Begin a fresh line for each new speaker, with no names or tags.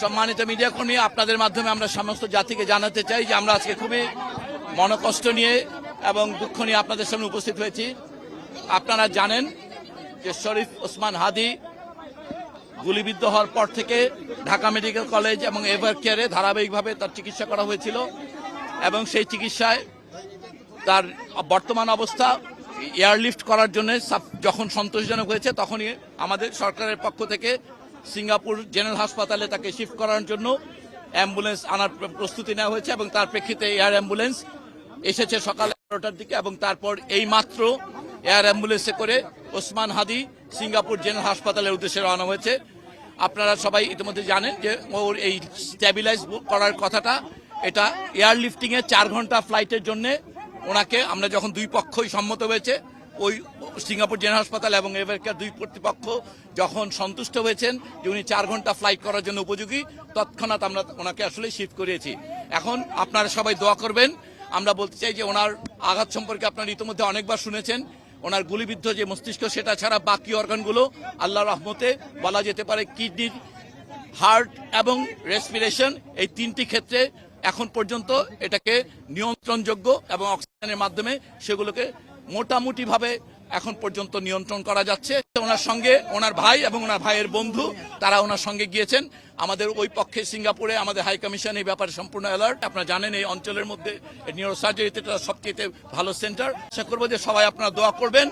সম্মানিত মিডিয়া কর্মী, আপনাদের মাধ্যমে আমরা সমস্ত জাতিকে জানাতে চাই যে আমরা আজকে খুবই মনোকষ্ট নিয়ে এবং দুঃখ নিয়ে আপনাদের সামনে উপস্থিত হয়েছি। আপনারা জানেন যে শরীফ ওসমান হাদি গুলিবিদ্ধ হওয়ার পর থেকে ঢাকা মেডিকেল কলেজ এবং এভার কেয়ারে ধারাবাহিকভাবে তার চিকিৎসা করা হয়েছিল এবং সেই চিকিৎসায় তার বর্তমান অবস্থা এয়ারলিফট করার জন্য যখন সন্তোষজনক হয়েছে তখনই আমাদের সরকারের পক্ষ থেকে সিঙ্গাপুর জেনারেল হাসপাতালে তাকে শিফট করার জন্য অ্যাম্বুলেন্স আনার প্রস্তুতি নেওয়া হয়েছে এবং তার প্রেক্ষিতে এয়ার অ্যাম্বুলেন্স এসেছে সকাল 11টার দিকে এবং তারপর এই মাত্র এয়ার অ্যাম্বুলেন্সে করে ওসমান হাদি সিঙ্গাপুর জেনারেল হাসপাতালের উদ্দেশ্যে রওনা হয়েছে। আপনারা সবাই ইতিমধ্যে জানেন যে ওর এই স্ট্যাবিলাইজ করার কথাটা, এটা এয়ারলিফটিংয়ে 4 ঘন্টা ফ্লাইটের জন্য ওনাকে আমরা যখন দুই পক্ষই সম্মত হয়েছে, ওই সিঙ্গাপুর জেনারেল হাসপাতাল এবং এভারকেয়ার দুই কর্তৃপক্ষ যখন সন্তুষ্ট হয়েছেন যে উনি 4 ঘন্টা ফ্লাইট করার জন্য উপযোগী, তৎক্ষণাৎ আমরা ওনাকে আসলে শিফট করিয়েছি। এখন আপনারা সবাই দোয়া করবেন। আমরা বলতে চাই যে ওনার আঘাত সম্পর্কে আপনারা ইতিমধ্যে অনেকবার শুনেছেন। ওনার গুলিবিদ্ধ যে মস্তিষ্ক, সেটা ছাড়া বাকি অর্গানগুলো আল্লাহর রহমতে বলা যেতে পারে কিডনি, হার্ট এবং রেসপিরেশন, এই 3টি ক্ষেত্রে এখন পর্যন্ত এটাকে নিয়ন্ত্রণযোগ্য এবং অক্সিজেনের মাধ্যমে সেগুলোকে মোটামুটিভাবে এখন পর্যন্ত নিয়ন্ত্রণ করা যাচ্ছে। ওনার সঙ্গে ওনার ভাই এবং ওনার ভাইয়ের বন্ধু তারা ওনার সঙ্গে গিয়েছেন। আমাদের ওই পক্ষে সিঙ্গাপুরে আমাদের হাই কমিশন এই ব্যাপারে সম্পূর্ণ অ্যালার্ট। আপনারা জানেন এই অঞ্চলের মধ্যে নিউরোসার্জারিতে সবচেয়ে ভালো সেন্টার। আশা করবো যে সবাই আপনারা দোয়া করবেন।